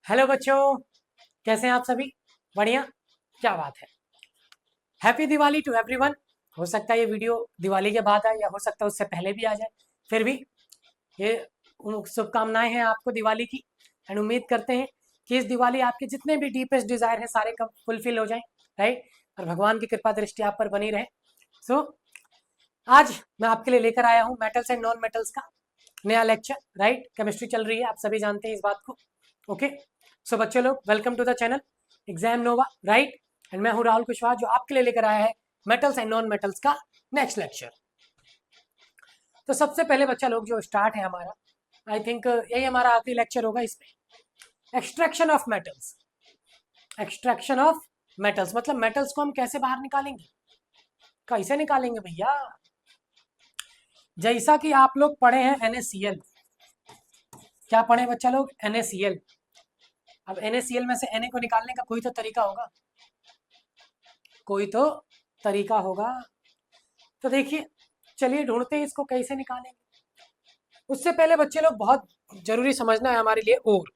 Hello बच्चों, कैसे हैं आप सभी? बढ़िया, क्या बात है। Happy Diwali to everyone. हो सकता है ये वीडियो दिवाली के बाद आए या हो सकता है उससे पहले भी आ जाए। फिर भी ये शुभकामनाएं हैं आपको दिवाली की। एंड उम्मीद करते हैं कि इस दिवाली आपके जितने भी डीपेस्ट डिजायर हैं सारे कब फुलफिल हो जाएं, राइट। और भगवान की कृपा दृष्टि आप पर बनी रहे। सो आज मैं आपके लिए लेकर आया हूँ मेटल्स एंड नॉन मेटल्स का नया लेक्चर, राइट। केमिस्ट्री चल रही है, आप सभी जानते हैं इस बात को। ओके, सो बच्चों लोग, welcome to the channel Exam Nova, right. And मैं हूँ राहुल कुशवाहा जो आपके लिए लेकर आया है मेटल्स एंड नॉन मेटल्स का नेक्स्ट लेक्चर। तो सबसे पहले बच्चा लोग जो स्टार्ट है हमारा, आई थिंक यही हमारा आखिरी लेक्चर होगा इसमें। Extraction of metals. Extraction of metals मतलब मेटल्स को हम कैसे बाहर निकालेंगे, कैसे निकालेंगे भैया। जैसा कि आप लोग पढ़े हैं NaCl। क्या पढ़े बच्चा लोग? NaCl। अब NaCl में से Na को निकालने का कोई तो तरीका होगा, कोई तो तरीका होगा। तो देखिए, चलिए ढूंढते हैं इसको कैसे निकालेंगे। उससे पहले बच्चे लोग बहुत जरूरी समझना है हमारे लिए ओर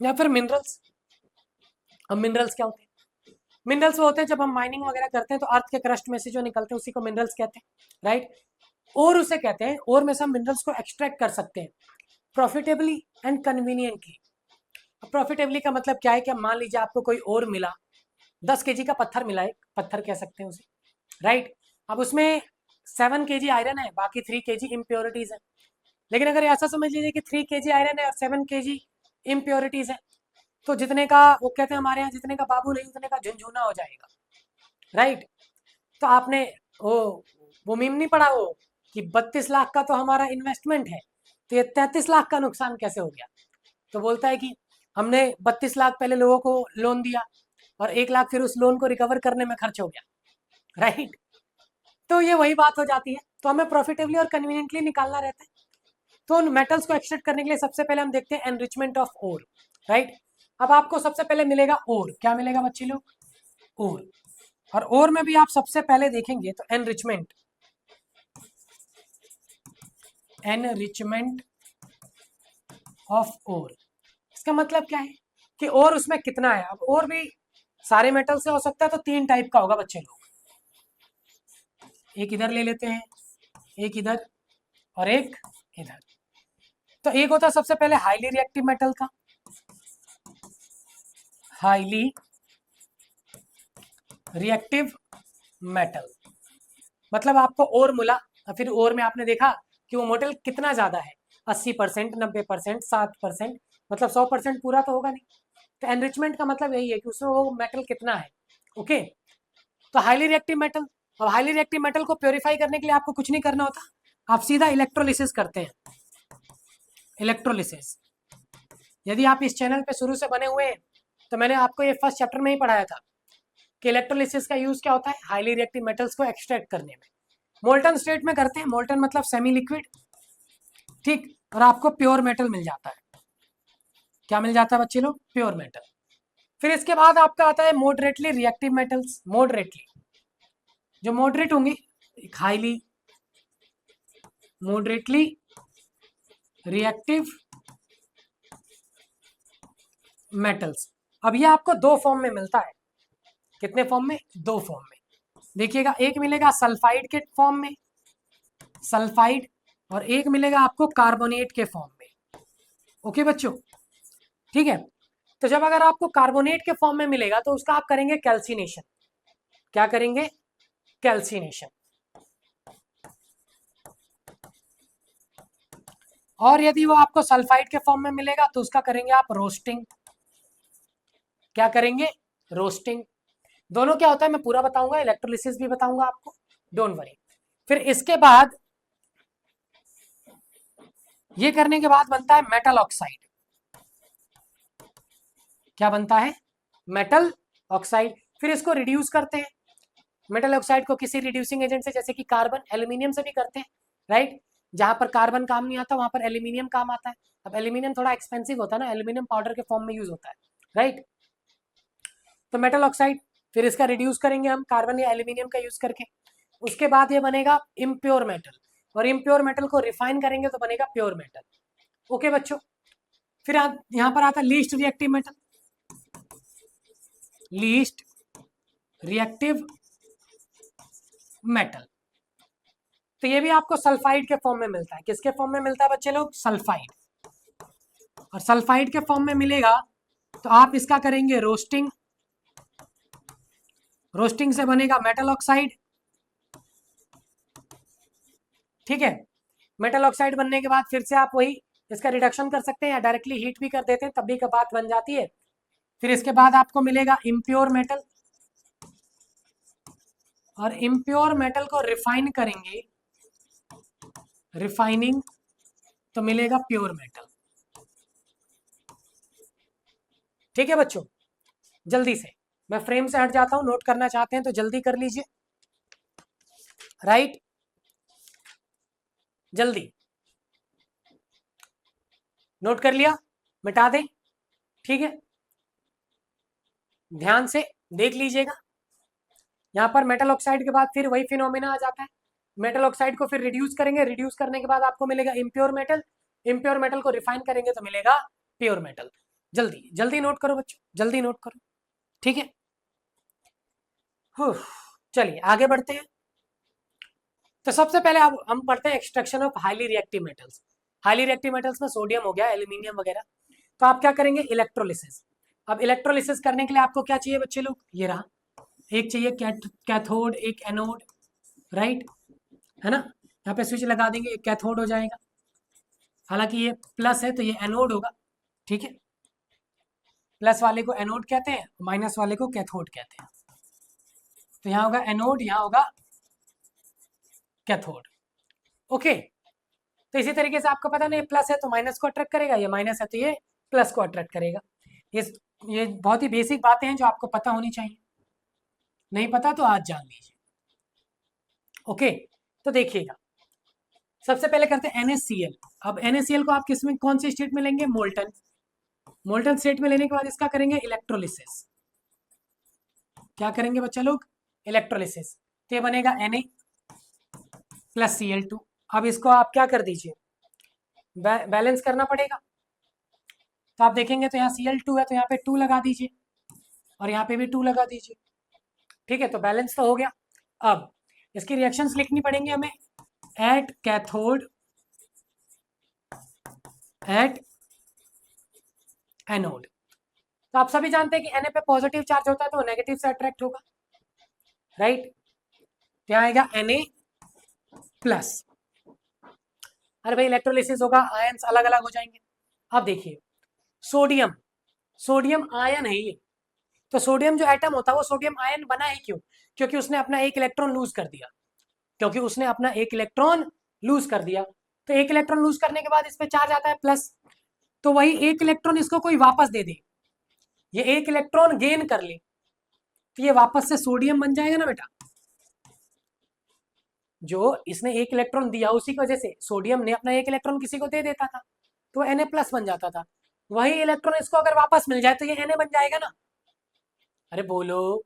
या फिर मिनरल्स। अब मिनरल्स क्या होते हैं? मिनरल्स वो होते हैं जब हम माइनिंग वगैरह करते हैं तो अर्थ के क्रस्ट में से जो निकलते हैं उसी को मिनरल्स कहते हैं, राइट। और उसे कहते हैं, और में से हम मिनरल्स को एक्सट्रैक्ट कर सकते हैं प्रॉफिटेबली एंड कन्वीनियंटली। प्रॉफिटेबली का मतलब क्या है कि मान लीजिए आपको कोई और मिला, 10 kg का पत्थर मिला, एक पत्थर कह सकते हैं उसे, राइट। अब उसमें 7 kg आयरन है, बाकी 3 kg इम्प्योरिटीज है। लेकिन अगर ऐसा समझ लीजिए कि 3 kg आयरन है और 7 kg इम्प्योरिटीज है, तो जितने का वो कहते हैं हमारे यहाँ, जितने का बाबू नहीं उतने का झुनझुना हो जाएगा, राइट। तो आपने वो वो मीम नहीं पढ़ा वो कि 32 लाख का तो हमारा इन्वेस्टमेंट है, तो ये 33 लाख का नुकसान कैसे हो गया? तो बोलता है कि हमने 32 लाख पहले लोगों को लोन दिया और 1 लाख फिर उस लोन को रिकवर करने में खर्च हो गया, राइट। तो ये वही बात हो जाती है। तो हमें प्रॉफिटेबली और कन्वीनियंटली निकालना रहता है। तो उन मेटल्स को एक्सट्रैक्ट करने के लिए सबसे पहले हम देखते हैं एनरिचमेंट ऑफ ओर, राइट। अब आपको सबसे पहले मिलेगा ओर। क्या मिलेगा बच्चे लोग? ओर। और ओर में भी आप सबसे पहले देखेंगे तो एनरिचमेंट, एनरिचमेंट ऑफ ओर। इसका मतलब क्या है कि और उसमें कितना है। अब और भी सारे मेटल से हो सकता है, तो 3 टाइप का होगा बच्चे लोग। एक इधर ले लेते हैं, एक इधर और एक इधर। तो एक होता है सबसे पहले हाईली रिएक्टिव मेटल का, हाईली रिएक्टिव मेटल। मतलब आपको और मिला और फिर और में आपने देखा कि वो मेटल कितना ज्यादा है, 80%, 90%, 7%, मतलब 100% पूरा तो होगा नहीं। तो एनरिचमेंट का मतलब यही है कि उसमें वो मेटल कितना है। ओके, तो हाईली रिएक्टिव मेटल। अब हाईली रिएक्टिव मेटल को प्योरीफाई करने के लिए आपको कुछ नहीं करना होता, आप सीधा इलेक्ट्रोलिसिस करते हैं। इलेक्ट्रोलिसिस, यदि आप इस चैनल पे शुरू से बने हुए हैं तो मैंने आपको ये फर्स्ट चैप्टर में ही पढ़ाया था कि इलेक्ट्रोलिसिस का यूज क्या होता है हाईली रिएक्टिव मेटल्स को एक्सट्रैक्ट करने में। मोल्टन स्टेट में करते हैं, मोल्टन मतलब सेमी लिक्विड, ठीक। और आपको प्योर मेटल मिल जाता है। क्या मिल जाता है बच्चे लोग? Pure metal. फिर इसके बाद आपका आता है मॉडरेटली रिएक्टिव मेटल्स। मॉडरेटली, जो मॉडरेट होंगे, हाईली मॉडरेटली रिएक्टिव मेटल्स। अब ये आपको दो फॉर्म में मिलता है। कितने फॉर्म में? दो फॉर्म में। देखिएगा, एक मिलेगा सल्फाइड के फॉर्म में, सल्फाइड, और एक मिलेगा आपको कार्बोनेट के फॉर्म में। ओके बच्चों, ठीक है। तो जब अगर आपको कार्बोनेट के फॉर्म में मिलेगा तो उसका आप करेंगे कैल्सिनेशन। क्या करेंगे? कैल्सिनेशन। और यदि वो आपको सल्फाइड के फॉर्म में मिलेगा तो उसका करेंगे आप रोस्टिंग। क्या करेंगे? रोस्टिंग। दोनों क्या होता है मैं पूरा बताऊंगा, इलेक्ट्रोलिसिस भी बताऊंगा आपको, डोंट वरी। फिर इसके बाद ये करने के बाद बनता है मेटल ऑक्साइड। क्या बनता है? Metal oxide. फिर इसको रिड्यूस करते हैं, मेटल ऑक्साइड को किसी रिड्यूसिंग एजेंट से, जैसे कि कार्बन, एल्यूमिनियम से भी करते हैं, राइट। जहां पर कार्बन काम नहीं आता वहां पर एल्यूमिनियम काम आता है। अब एल्यूमिनियम थोड़ा एक्सपेंसिव होता है ना, एल्यूमिनियम पाउडर के फॉर्म में यूज होता है, राइट। तो मेटल ऑक्साइड, फिर इसका रिड्यूस करेंगे हम कार्बन या एल्यूमिनियम का यूज करके। उसके बाद ये बनेगा इम्प्योर मेटल, और इम्प्योर मेटल को रिफाइन करेंगे तो बनेगा प्योर मेटल। ओके बच्चों। फिर यहाँ पर आता है least reactive metal. Least reactive metal. तो ये भी आपको सल्फाइड के फॉर्म में मिलता है। किसके फॉर्म में मिलता है बच्चे लोग? सल्फाइड। और सल्फाइड के फॉर्म में मिलेगा तो आप इसका करेंगे रोस्टिंग। रोस्टिंग से बनेगा मेटल ऑक्साइड। ठीक है, मेटल ऑक्साइड बनने के बाद फिर से आप वही इसका रिडक्शन कर सकते हैं या डायरेक्टली हीट भी कर देते हैं, तब भी का बात बन जाती है। फिर इसके बाद आपको मिलेगा इम्प्योर मेटल, और इम्प्योर मेटल को रिफाइन करेंगे, रिफाइनिंग, तो मिलेगा प्योर मेटल। ठीक है बच्चों, जल्दी से मैं फ्रेम से हट जाता हूं, नोट करना चाहते हैं तो जल्दी कर लीजिए। राइट, जल्दी नोट कर लिया, मिटा दें। ठीक है, ध्यान से देख लीजिएगा। यहाँ पर मेटल ऑक्साइड के बाद फिर वही फिनोमिना आ जाता है। मेटल ऑक्साइड को फिर रिड्यूस करेंगे, रिड्यूस करने के बाद आपको मिलेगा इम्प्योर मेटल, इम्प्योर मेटल को रिफाइन करेंगे तो मिलेगा प्योर मेटल। जल्दी जल्दी नोट करो बच्चों, जल्दी नोट करो। ठीक है, चलिए आगे बढ़ते हैं। तो सबसे पहले अब हम पढ़ते हैं extraction of highly reactive metals. Highly reactive metals में सोडियम हो गया, एल्यूमिनियम वगैरह। तो आप क्या करेंगे? इलेक्ट्रोलिसिस। अब इलेक्ट्रोलिसिस करने के लिए आपको क्या चाहिए बच्चे लोग? ये रहा, एक चाहिए कैथोड, एक एनोड। राइट, है ना? यहाँ पे स्विच लगा देंगे, एक कैथोड हो जाएगा। हालांकि ये प्लस है तो ये एनोड होगा। ठीक है, प्लस वाले को एनोड कहते हैं, माइनस वाले को कैथोड कहते हैं। तो यहाँ होगा एनोड, यहाँ होगा कैथोड। ओके, तो इसी तरीके से आपको पता नहीं प्लस है तो माइनस को अट्रैक्ट करेगा, ये माइनस है तो ये प्लस को अट्रैक्ट करेगा। ये बहुत ही बेसिक बातें हैं जो आपको पता होनी चाहिए। नहीं पता तो आज जान लीजिए। ओके, तो देखिएगा, सबसे पहले करते हैं NaCl। अब NaCl को आप किस में, कौन सी स्टेट में लेंगे? मोल्टन। मोल्टन स्टेट में लेने के बाद इसका करेंगे इलेक्ट्रोलिसिस। क्या करेंगे बच्चा लोग? इलेक्ट्रोलिसिस। तो ये बनेगा Na प्लस Cl2। अब इसको आप क्या कर दीजिए? बैलेंस करना पड़ेगा। तो आप देखेंगे तो यहाँ Cl2 है तो यहाँ पे 2 लगा दीजिए, और यहाँ पे भी 2 लगा दीजिए। ठीक है, तो बैलेंस तो हो गया। अब इसकी रिएक्शंस लिखनी पड़ेंगी हमें। At cathode, at anode. तो आप सभी जानते हैं कि Na पे पॉजिटिव चार्ज होता है तो नेगेटिव से अट्रैक्ट होगा। राइट, क्या आएगा? Na plus. अरे भाई इलेक्ट्रोलिसिस होगा, आयंस अलग अलग हो जाएंगे। अब देखिए, सोडियम, सोडियम आयन है ये। तो सोडियम जो एटम होता है वो सोडियम आयन बना है क्यों? क्योंकि उसने अपना एक इलेक्ट्रॉन लूज कर दिया। क्योंकि उसने अपना एक इलेक्ट्रॉन लूज कर दिया। तो एक इलेक्ट्रॉन लूज करने के बाद इस पे चार्ज आता है प्लस, तो वही एक इलेक्ट्रॉन इसको कोई वापस दे दे, ये एक इलेक्ट्रॉन गेन कर ले, तो ये वापस से सोडियम बन जाएगा ना बेटा। जो इसने एक इलेक्ट्रॉन दिया उसी की वजह से सोडियम ने अपना एक इलेक्ट्रॉन किसी को दे देता था तो Na प्लस बन जाता था। वही इलेक्ट्रॉन इसको अगर वापस मिल जाए तो ये Na बन जाएगा ना। अरे बोलो,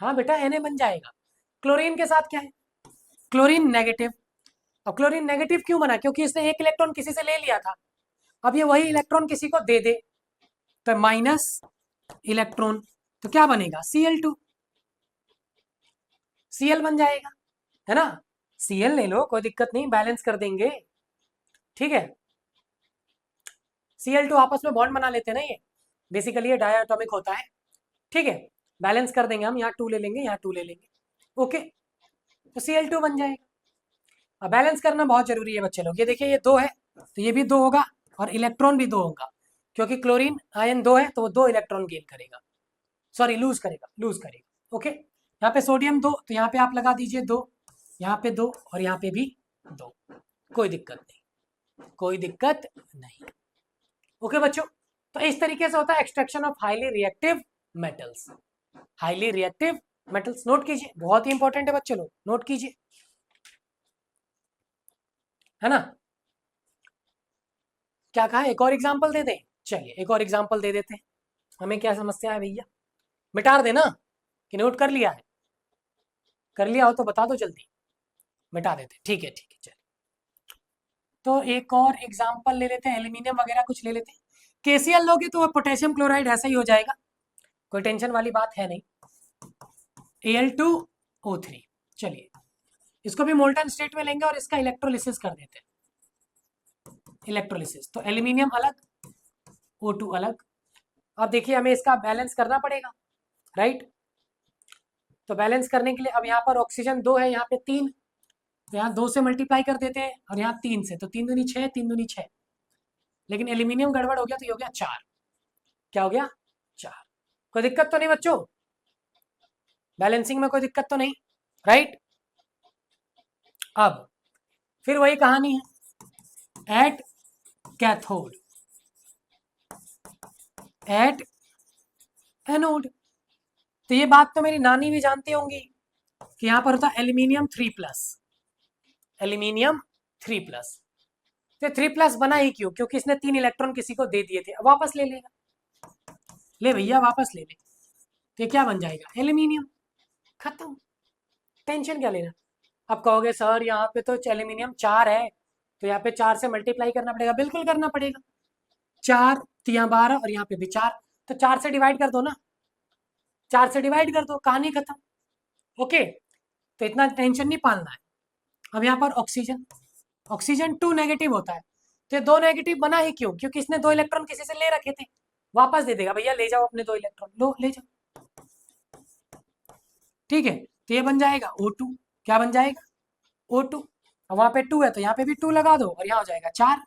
हाँ बेटा Na बन जाएगा। क्लोरीन के साथ क्या है? Chlorine negative. अब क्लोरीन नेगेटिव क्यों बना? क्योंकि इसने एक इलेक्ट्रॉन किसी से ले लिया था, अब ये वही इलेक्ट्रॉन किसी को दे दे, तो माइनस इलेक्ट्रॉन, तो क्या बनेगा? Cl2। Cl बन जाएगा, है ना? Cl ले लो, कोई दिक्कत नहीं, बैलेंस कर देंगे। ठीक है, Cl2 आपस में बॉन्ड बना लेते हैं ना, ये बेसिकली ये डायटोमिक होता है। ठीक है, बैलेंस कर देंगे हम, यहाँ 2 ले लेंगे, यहाँ 2 ले लेंगे। ओके, तो Cl2 बन जाएगा। अब बैलेंस करना बहुत जरूरी है बच्चे लोग। ये देखिए, ये 2 है तो ये भी 2 होगा, और इलेक्ट्रॉन भी 2 होगा, क्योंकि क्लोरीन आयन 2 है तो वो 2 इलेक्ट्रॉन गेन करेगा, सॉरी लूज करेगा, लूज करेगा। ओके, यहाँ पे सोडियम 2 तो यहाँ पे आप लगा दीजिए 2, यहाँ पे 2 और यहाँ पे भी 2, कोई दिक्कत नहीं, कोई दिक्कत नहीं। ओके बच्चों, तो इस तरीके से होता है extraction of highly reactive metals. Highly reactive metals note कीजिए, बहुत ही इंपॉर्टेंट है बच्चे लोग, नोट कीजिए, है ना? क्या कहा? एक और एग्जांपल दे दें? चलिए एक और एग्जांपल दे देते हैं। हमें क्या समस्या है भैया? मिटा देना कि नोट कर लिया है? कर लिया हो तो बता दो जल्दी, मिटा देते। ठीक है ठीक है, चलिए तो एक और एग्जांपल ले लेते हैं, एल्यूमिनियम वगैरह कुछ ले लेते हैं। KCl लोगे तो पोटेशियम क्लोराइड ऐसा ही हो जाएगा, कोई टेंशन वाली बात है नहीं। Al2O3, चलिए इसको भी मोल्टन स्टेट में लेंगे और इसका इलेक्ट्रोलिसिस कर देते हैं। इलेक्ट्रोलिसिस तो एल्यूमिनियम अलग, O2 अलग। अब देखिए हमें इसका बैलेंस करना पड़ेगा, राइट। तो बैलेंस करने के लिए अब यहाँ पर ऑक्सीजन 2 है, यहाँ पे 3, तो यहाँ 2 से मल्टीप्लाई कर देते हैं और यहाँ 3 से, तो 3 दूनी 6, 3 दूनी 6। लेकिन एल्यूमिनियम गड़बड़ हो गया तो ये हो गया 4। क्या हो गया? 4। कोई दिक्कत तो नहीं बच्चों? बैलेंसिंग में कोई दिक्कत तो नहीं, राइट। अब फिर वही कहानी है, एट कैथोड, एट एनोड। तो ये बात तो मेरी नानी भी जानती होंगी कि यहां पर होता है एल्यूमिनियम 3+, एल्यूमिनियम 3+। तो 3+ बना ही क्यों? क्योंकि इसने 3 इलेक्ट्रॉन किसी को दे दिए थे, अब वापस ले लेगा, ले भैया वापस ले ले। तो ये क्या बन जाएगा? एल्यूमिनियम। खत्म, टेंशन क्या लेना। अब कहोगे सर यहाँ पे तो एल्यूमिनियम 4 है, तो यहाँ पे 4 से मल्टीप्लाई करना पड़ेगा। बिल्कुल करना पड़ेगा, 4 तो यहाँ 12 और यहाँ पे भी 4, तो 4 से डिवाइड कर दो ना, 4 से डिवाइड कर दो, कहानी खत्म। ओके, तो इतना टेंशन नहीं पालना है। अब यहाँ पर ऑक्सीजन, ऑक्सीजन 2 नेगेटिव होता है, तो 2 नेगेटिव बना ही क्यों? क्योंकि इसने 2 इलेक्ट्रॉन किसी से ले रखे थे, वापस दे देगा, भैया ले जाओ अपने 2 इलेक्ट्रॉन, लो ले जाओ। ठीक है, तो ये बन जाएगा O2। क्या बन जाएगा? O2। अब वहां पे 2 है तो यहाँ पे भी 2 लगा दो और यहाँ हो जाएगा 4।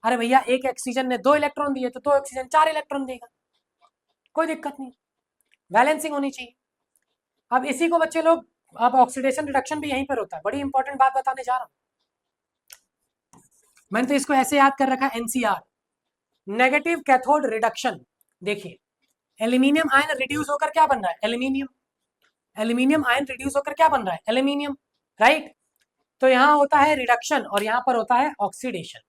अरे भैया एक ऑक्सीजन ने 2 इलेक्ट्रॉन दिए तो 2 ऑक्सीजन 4 इलेक्ट्रॉन देगा, कोई दिक्कत नहीं, बैलेंसिंग होनी चाहिए। अब इसी को बच्चे लोग, अब ऑक्सीडेशन रिडक्शन भी यहीं पर होता है। बड़ी इंपॉर्टेंट बात बताने जा रहा हूं, मैंने तो इसको ऐसे याद कर रखा है, NCR, नेगेटिव कैथोड रिडक्शन। देखिए एल्यूमिनियम आयन रिड्यूस होकर क्या बन रहा है? एल्यूमिनियम। एल्यूमिनियम आयन रिड्यूस होकर क्या बन रहा है? Aluminium, right. तो यहां होता है रिडक्शन और यहां पर होता है oxidation.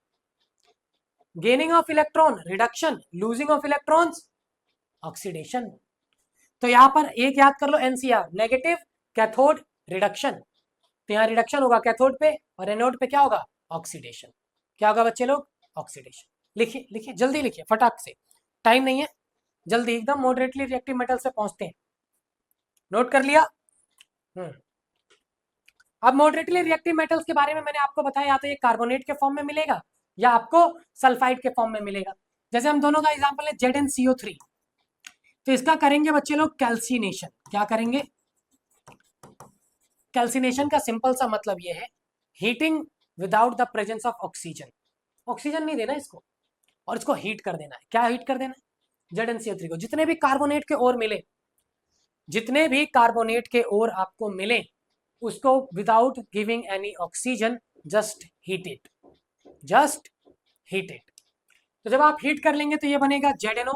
Gaining of electron reduction, losing of electrons oxidation. तो यहां पर एक याद कर लो NCR, नेगेटिव कैथोड रिडक्शन। तो यहाँ रिडक्शन होगा कैथोड पे और एनोड पे क्या होगा? ऑक्सीडेशन। क्या होगा बच्चे लोग? ऑक्सीडेशन। लिखिए लिखिए, जल्दी लिखिए फटाक से, टाइम नहीं है, जल्दी एकदम। मॉडरेटली रिएक्टिव मेटल से पहुंचते हैं, नोट कर लिया? अब मॉडरेटली रिएक्टिव मेटल्स के बारे में मैंने आपको बताया, या तो ये कार्बोनेट के फॉर्म में मिलेगा या आपको सल्फाइड के फॉर्म में मिलेगा। जैसे हम दोनों का एग्जांपल है ZnCO3, तो इसका करेंगे बच्चे लोग कैल्सिनेशन। क्या करेंगे? कैल्सिनेशन का सिंपल सा मतलब ये है, heating without the presence of oxygen. Oxygen नहीं देना इसको और इसको हीट कर देना है। क्या हीट कर देना है? ZnCO3 को। जितने भी कार्बोनेट के ओर मिले, जितने भी कार्बोनेट के ओर आपको मिले, उसको without giving any oxygen just heat it, just heat it. तो जब आप हीट कर लेंगे तो ये बनेगा ZnO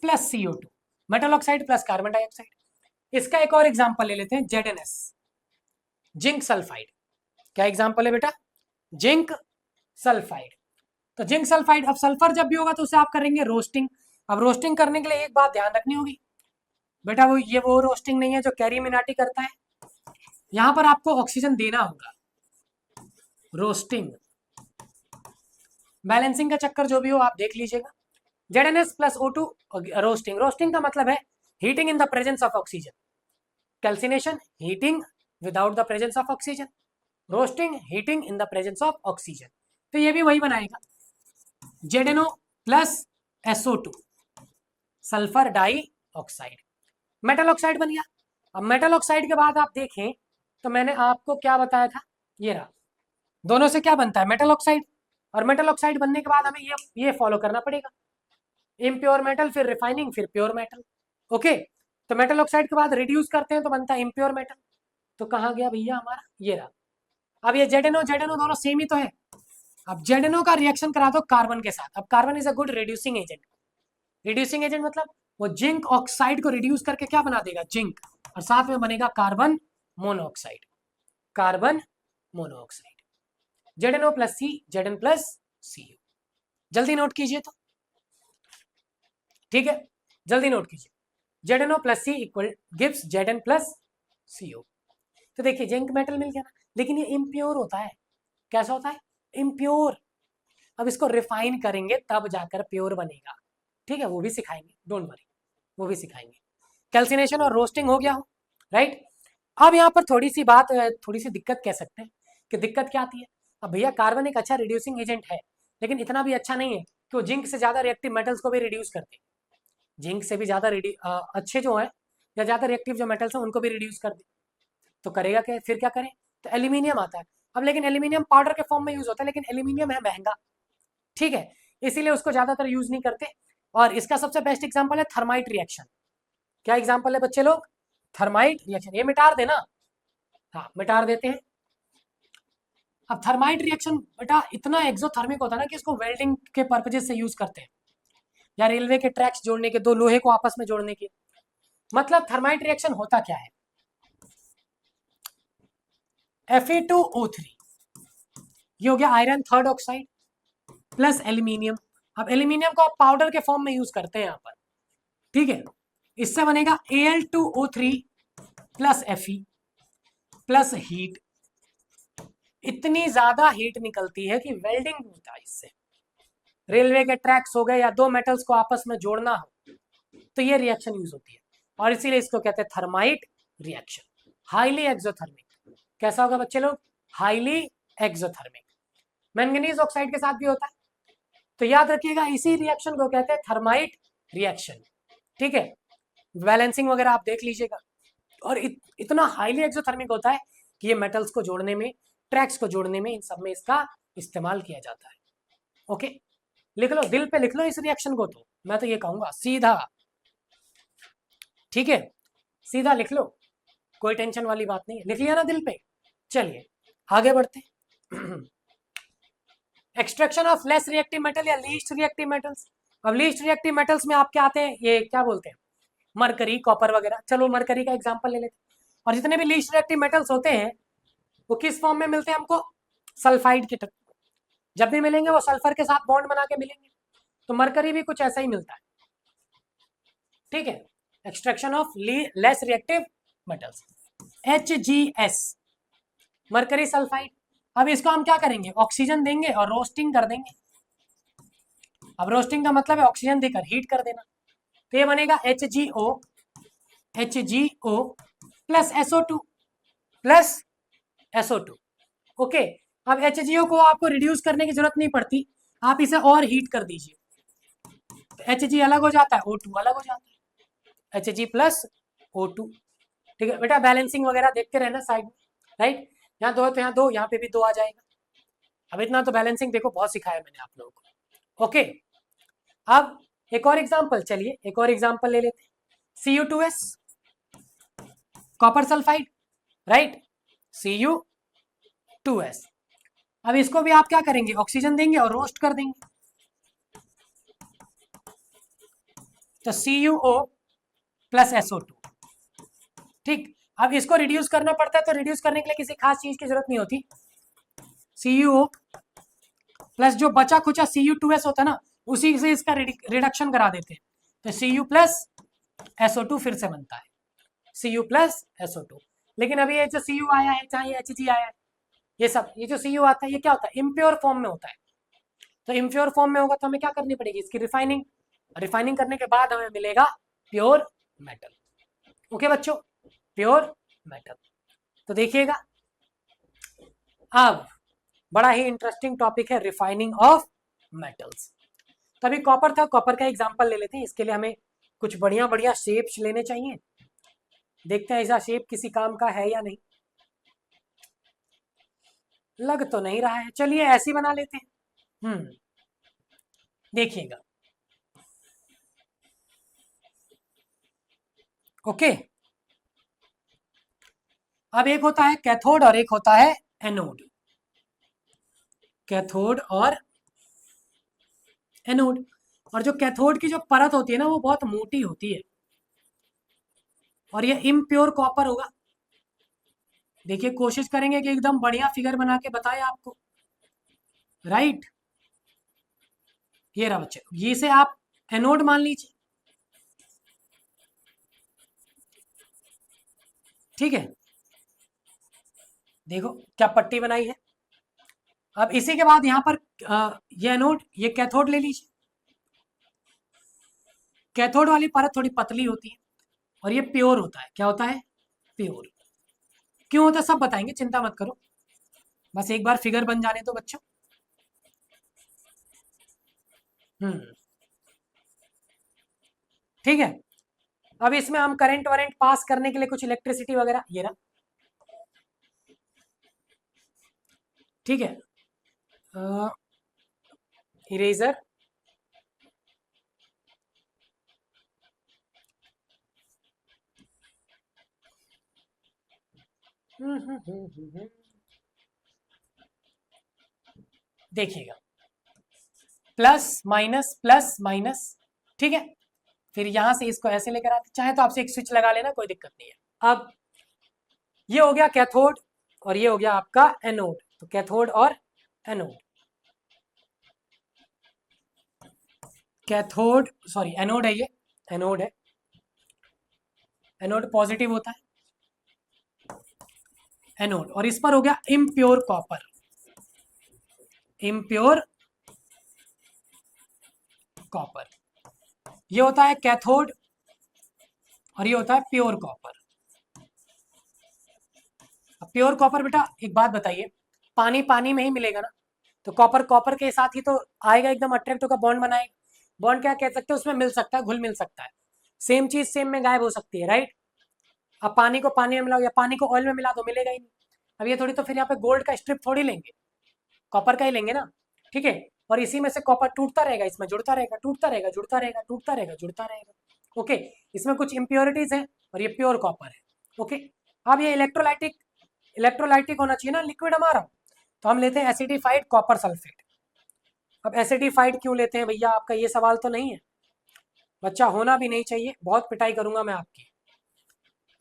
plus CO2, metal oxide plus carbon dioxide. इसका एक और एग्जांपल ले लेते हैं, ZnS, जिंक सल्फाइड। क्या एग्जांपल है बेटा? Zinc sulphide. तो जिंक सल्फाइड, अब सल्फर जब भी होगा तो उसे आप करेंगे रोस्टिंग। अब रोस्टिंग करने के लिए एक बात ध्यान रखनी होगी बेटा, वो रोस्टिंग नहीं है जो कैरी मिनाटी करता है। यहां पर आपको ऑक्सीजन देना होगा, रोस्टिंग। बैलेंसिंग का चक्कर जो भी हो आप देख लीजिएगा। ZnS plus O2 roasting. Roasting का मतलब है heating in the presence of oxygen. Calcination heating without the presence of oxygen, roasting heating in the presence of oxygen. तो ये भी वही बनाएगा, ZnO plus SO2, sulphur dioxide, metal oxide बन गया। अब मेटल ऑक्साइड के बाद आप देखें तो मैंने आपको क्या बताया था, ये रहा, दोनों से क्या बनता है? Metal oxide. और मेटल ऑक्साइड बनने के बाद हमें ये फॉलो करना पड़ेगा, इम्प्योर मेटल, फिर रिफाइनिंग, फिर प्योर मेटल। ओके, तो मेटल ऑक्साइड के बाद रिड्यूस करते हैं तो बनता है इम्प्योर मेटल। तो कहाँ गया भैया हमारा? ये रहा। अब ये ZnO दोनों सेम ही तो है। अब ZnO का रिएक्शन करा दो कार्बन के साथ। अब carbon is a good reducing agent. Reducing agent मतलब वो जिंक ऑक्साइड को रिड्यूस करके क्या बना देगा? जिंक, और साथ में बनेगा carbon monoxide, carbon monoxide. ZnO plus C, Zn plus CO। जल्दी नोट कीजिए तो, ठीक है, जल्दी नोट कीजिए। ZnO plus C equal gives Zn plus CO। तो देखिए जिंक मेटल मिल गया ना, लेकिन ये इम्प्योर होता है। कैसा होता है? इम्प्योर। अब इसको रिफाइन करेंगे तब जाकर प्योर बनेगा, ठीक है, वो भी सिखाएंगे, डोंट वरी। वो भी सिखाएंगे। कैल्सिनेशन और रोस्टिंग हो गया हो, राइट। अब यहाँ पर थोड़ी सी बात, थोड़ी सी दिक्कत कह सकते हैं कि दिक्कत क्या आती है। अब भैया कार्बन एक अच्छा रिड्यूसिंग एजेंट है, लेकिन इतना भी अच्छा नहीं है कि वो जिंक से ज़्यादा रिएक्टिव मेटल्स को भी रिड्यूस करते हैं। जिंक से भी ज़्यादा अच्छे जो है या ज़्यादा रिएक्टिव जो मेटल्स हैं उनको भी रिड्यूस कर दे, तो करेगा क्या, फिर क्या करें, तो एल्यूमिनियम आता है। अब लेकिन एल्यूमिनियम पाउडर के फॉर्म में यूज़ होता है, लेकिन एल्यूमिनियम है महंगा, ठीक है, इसीलिए उसको ज़्यादातर यूज़ नहीं करते। और इसका सबसे बेस्ट एग्जाम्पल है थर्माइट रिएक्शन। क्या एग्जाम्पल है बच्चे लोग, थर्माइट रिएक्शन। ये मिटार देना, हाँ मिटार देते हैं। अब थर्माइट रिएक्शन बेटा इतना एक्सोथर्मिक होता है ना कि इसको वेल्डिंग के पर्पजेज से यूज करते हैं, या रेलवे के ट्रैक्स जोड़ने के, दो लोहे को आपस में जोड़ने के। मतलब थर्माइट रिएक्शन होता क्या है, Fe2O3 ये हो गया iron third oxide plus aluminium. अब एल्यूमिनियम को आप पाउडर के फॉर्म में यूज करते हैं यहाँ पर, ठीक है। इससे बनेगा Al2O3 plus Fe plus heat. इतनी ज्यादा हीट निकलती है कि वेल्डिंग होता है इससे। रेलवे के ट्रैक्स हो गए या दो मेटल्स को आपस में जोड़ना हो तो ये रिएक्शन यूज होती है, और इसीलिए इसको कहते हैं थर्माइट रिएक्शन। Highly exothermic. कैसा होगा बच्चे लोग, हाईली एक्सोथर्मिक। मैंगनीज ऑक्साइड के साथ भी होता है, तो याद रखिएगा इसी रिएक्शन को कहते हैं थर्माइट रिएक्शन, ठीक है। बैलेंसिंग वगैरह आप देख लीजिएगा। और इतना हाईली एक्सोथर्मिक होता है कि ये मेटल्स को जोड़ने में, ट्रैक्स को जोड़ने में, इन सब में इसका इस्तेमाल किया जाता है। ओके, लिख लो, दिल पे लिख लो इस रिएक्शन को, तो मैं तो ये कहूंगा सीधा, ठीक है, सीधा लिख लो, कोई टेंशन वाली बात नहीं है, लिख लिया ना दिल पे। चलिए आगे बढ़ते हैं। Extraction of less reactive metal या लीस्ट रिएक्टिव मेटल्स। अब लीस्ट रिएक्टिव मेटल्स में आप क्या आते हैं, ये क्या बोलते हैं, मरकरी, कॉपर वगैरह। चलो मरकरी का एग्जांपल ले लेते हैं। और जितने भी लीस्ट रिएक्टिव मेटल्स होते हैं वो किस फॉर्म में मिलते हैं हमको, सल्फाइड की तरह। जब भी मिलेंगे वो सल्फर के साथ बॉन्ड बना के मिलेंगे, तो मरकरी भी कुछ ऐसा ही मिलता है, ठीक है। Extraction of less reactive metals, HgS, mercury sulphide. अब इसको हम क्या करेंगे, ऑक्सीजन देंगे और रोस्टिंग कर देंगे। अब रोस्टिंग का मतलब है ऑक्सीजन देकर हीट कर देना, तो ये बनेगा HgO plus SO2 plus SO2। Okay, अब HgO को आपको रिड्यूस करने की जरूरत नहीं पड़ती, आप इसे और हीट कर दीजिए, तो Hg अलग हो जाता है, O2 अलग हो जाता है, Hg प्लस O2, ठीक है बेटा। बैलेंसिंग वगैरह देखते रहना साइड में, राइट। यहाँ दो तो यहाँ दो, यहाँ पे भी दो आ जाएगा। अब इतना तो बैलेंसिंग देखो बहुत सिखाया मैंने आप लोगों को। ओके, अब एक और एग्जांपल, चलिए एक और एग्जांपल ले लेते हैं। Cu2S, copper sulphide, right, Cu2S। अब इसको भी आप क्या करेंगे, ऑक्सीजन देंगे और रोस्ट कर देंगे, तो CuO प्लस SO2, ठीक। अब इसको रिड्यूस करना पड़ता है, तो रिड्यूस करने के लिए किसी खास चीज की जरूरत नहीं होती। CuO प्लस जो बचा खुचा Cu2S होता है ना, उसी से इसका रिडक्शन करा देते हैं, तो Cu प्लस SO2 फिर से बनता है, Cu प्लस SO2। लेकिन अभी ये जो Cu आया है, चाहे Hg आया है, ये सब, ये जो Cu आता है ये क्या होता है, इम्प्योर फॉर्म में होता है। तो इम्प्योर फॉर्म में होगा तो हमें क्या करनी पड़ेगी, इसकी रिफाइनिंग। रिफाइनिंग करने के बाद हमें मिलेगा प्योर मेटल। ओके बच्चों, प्योर मेटल। तो देखिएगा, अब बड़ा ही इंटरेस्टिंग टॉपिक है रिफाइनिंग ऑफ मेटल्स। तभी कॉपर था, कॉपर का एग्जांपल ले लेते हैं। इसके लिए हमें कुछ बढ़िया बढ़िया शेप्स लेने चाहिए, देखते हैं ऐसा शेप किसी काम का है या नहीं। लग तो नहीं रहा है, चलिए ऐसी बना लेते हैं। देखिएगा, ओके। अब एक होता है कैथोड और एक होता है एनोड। कैथोड और एनोड, और जो कैथोड की जो परत होती है ना वो बहुत मोटी होती है, और ये इम्प्योर कॉपर होगा। देखिए कोशिश करेंगे कि एकदम बढ़िया फिगर बना के बताए आपको, राइट। ये रहा बच्चे, ये से आप एनोड मान लीजिए, ठीक है। देखो क्या पट्टी बनाई है। अब इसी के बाद यहाँ पर ये एनोड, ये कैथोड ले लीजिए, कैथोड वाली परत थोड़ी पतली होती है और ये प्योर होता है। क्या होता है? प्योर। क्यों होता है सब बताएंगे, चिंता मत करो, बस एक बार फिगर बन जाने दो बच्चों। हम्म, ठीक है। अब इसमें हम करंट वरेंट पास करने के लिए कुछ इलेक्ट्रिसिटी वगैरह, ये रहा, ठीक है। इरेजर, देखिएगा, प्लस माइनस, ठीक है। फिर यहां से इसको ऐसे लेकर आते, चाहे तो आपसे एक स्विच लगा लेना, कोई दिक्कत नहीं है। अब ये हो गया कैथोड और ये हो गया आपका एनोड, तो कैथोड और एनोड, कैथोड सॉरी एनोड है, ये एनोड है, एनोड पॉजिटिव होता है एनोड, और इस पर हो गया इम्प्योर कॉपर, इम्प्योर कॉपर, ये होता है कैथोड और ये होता है प्योर कॉपर। अब प्योर कॉपर बेटा एक बात बताइए, पानी पानी में ही मिलेगा ना, तो कॉपर कॉपर के साथ ही तो आएगा, एकदम अट्रैक्ट होगा, बॉन्ड बनाएगा। बॉन्ड क्या कह सकते हैं, उसमें मिल सकता है, घुल मिल सकता है, सेम चीज सेम में गायब हो सकती है, राइट। अब पानी को पानी में मिलाओ या पानी को ऑयल में मिला दो, मिलेगा ही नहीं। अब ये थोड़ी तो फिर यहाँ पे गोल्ड का स्ट्रिप थोड़ी लेंगे, कॉपर का ही लेंगे ना, ठीक है। और इसी में से कॉपर टूटता रहेगा, इसमें जुड़ता रहेगा, टूटता रहेगा, जुड़ता रहेगा, टूटता रहेगा, जुड़ता रहेगा, ओके। इसमें कुछ इम्प्योरिटीज है और ये प्योर कॉपर है, ओके। अब ये इलेक्ट्रोलाइटिक, इलेक्ट्रोलाइटिक होना चाहिए ना लिक्विड हमारा, तो हम लेते हैं एसिडिफाइड कॉपर सल्फेट। अब एसिडिफाइड क्यों लेते हैं भैया, आपका ये सवाल तो नहीं है बच्चा, होना भी नहीं चाहिए, बहुत पिटाई करूंगा मैं आपकी।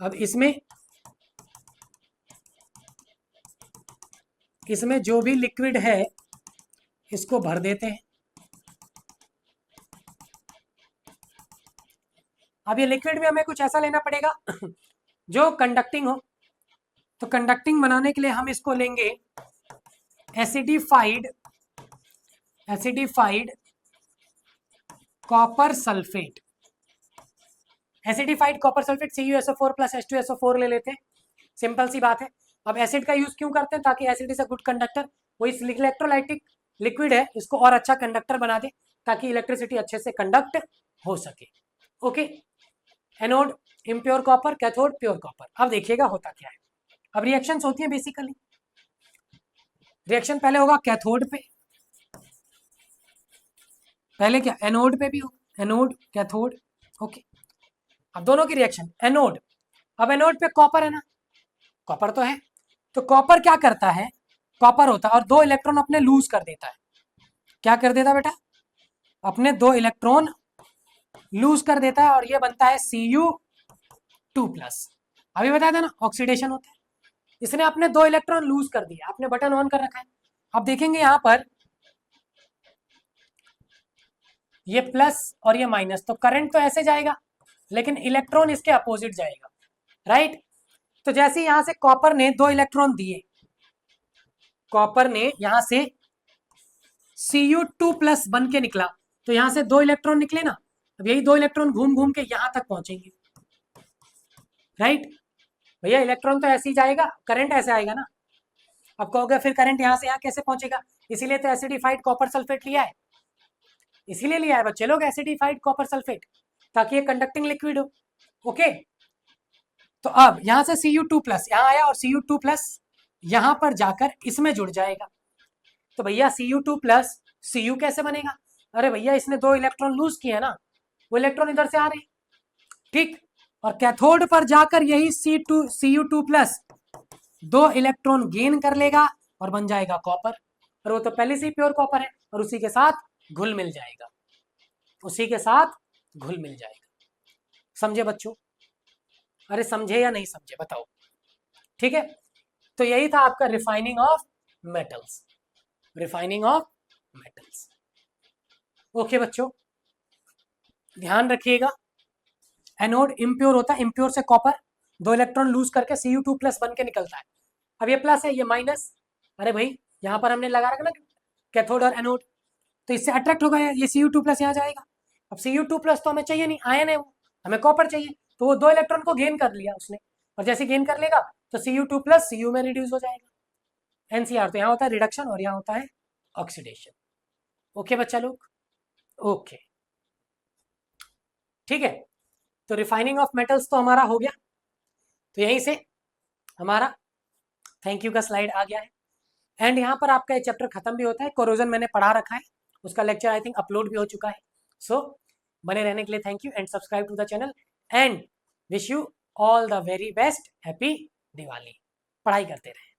अब इसमें इसमें जो भी लिक्विड है इसको भर देते हैं। अब ये लिक्विड में हमें कुछ ऐसा लेना पड़ेगा जो कंडक्टिंग हो, तो कंडक्टिंग बनाने के लिए हम इसको लेंगे acidified, acidified copper sulphate, acidified copper sulphate CuSO4 plus H2SO4 ले लेते हैं, सिंपल सी बात है। अब एसिड का यूज क्यों करते हैं, ताकि acid is a good conductor, वो इस इलेक्ट्रोलाइटिक लिक्विड है इसको और अच्छा कंडक्टर बना दे, ताकि इलेक्ट्रिसिटी अच्छे से कंडक्ट हो सके, okay. Anode impure copper, cathode pure copper. अब देखिएगा होता क्या है, अब रिएक्शंस होती हैं बेसिकली, रिएक्शन पहले होगा कैथोड पे, पहले क्या एनोड पे भी होगा, एनोड कैथोड, ओके। अब दोनों की रिएक्शन एनोड, अब एनोड पे कॉपर है ना, कॉपर तो है, तो कॉपर क्या करता है, कॉपर होता है और दो इलेक्ट्रॉन अपने लूज कर देता है, क्या कर देता है बेटा, अपने दो इलेक्ट्रॉन लूज कर देता है और ये बनता है Cu2+, अभी बताया था ना ऑक्सीडेशन होता है, इसने अपने दो इलेक्ट्रॉन लूज कर दिया, आपने बटन ऑन कर रखा है। अब देखेंगे यहां पर ये प्लस और ये माइनस, तो करंट तो ऐसे जाएगा लेकिन इलेक्ट्रॉन इसके अपोजिट जाएगा, राइट। तो जैसे यहां से कॉपर ने दो इलेक्ट्रॉन दिए, कॉपर ने यहां से Cu2+ बन के निकला, तो यहां से दो इलेक्ट्रॉन निकले ना, अब यही दो इलेक्ट्रॉन घूम घूम के यहां तक पहुंचेंगे, राइट। भैया इलेक्ट्रॉन तो ऐसे ही जाएगा, करंट ऐसे आएगा ना। अब कहोगे फिर करंट यहां से यहां कैसे पहुंचेगा, इसीलिए तो एसिडिफाइड कॉपर सल्फेट लिया है, इसीलिए लिया है बच्चे लोग एसिडिफाइड कॉपर सल्फेट, ताकि ये कंडक्टिंग लिक्विड हो, ओके। तो अब यहां से Cu2+ यहां आया और Cu2+ यहां पर जाकर इसमें जुड़ जाएगा, तो भैया Cu2+ Cu कैसे बनेगा, अरे भैया इसने दो इलेक्ट्रॉन लूज किए ना, वो इलेक्ट्रॉन इधर से आ रहे, ठीक। और कैथोड पर जाकर यही Cu2+ दो इलेक्ट्रॉन गेन कर लेगा और बन जाएगा कॉपर, और वो तो पहले से ही प्योर कॉपर है और उसी के साथ घुल मिल जाएगा, उसी के साथ घुल मिल जाएगा, समझे बच्चों, अरे समझे या नहीं समझे बताओ, ठीक है। तो यही था आपका refining of metals, refining of metals, okay बच्चों ध्यान रखिएगा। एनोड इम्प्योर होता है, इम्प्योर से कॉपर दो इलेक्ट्रॉन लूज करके Cu2+ बन के निकलता है, अब ये प्लस है ये माइनस, अरे भाई यहां पर हमने लगा रखा ना कैथोड और एनोड, तो इससे अट्रैक्ट होगा ये Cu2+ यहाँ जाएगा, अब Cu2+ तो हमें चाहिए नहीं, आयन है वो, हमें कॉपर चाहिए, तो वो 2 इलेक्ट्रॉन को गेन कर लिया उसने, और जैसे गेन कर लेगा तो Cu2+ Cu में रिड्यूस हो जाएगा। एनसीआर तो यहाँ होता है रिडक्शन और यहाँ होता है ऑक्सीडेशन। ओके बच्चा लोग, ओके ठीक है। तो रिफाइनिंग ऑफ मेटल्स तो हमारा हो गया, तो यहीं से हमारा थैंक यू का स्लाइड आ गया है। एंड यहाँ पर आपका ये चैप्टर खत्म भी होता है। कोरोजन मैंने पढ़ा रखा है, उसका लेक्चर आई थिंक अपलोड भी हो चुका है। सो बने रहने के लिए thank you and subscribe to the channel and wish you all the very best. Happy Diwali. पढ़ाई करते रहे।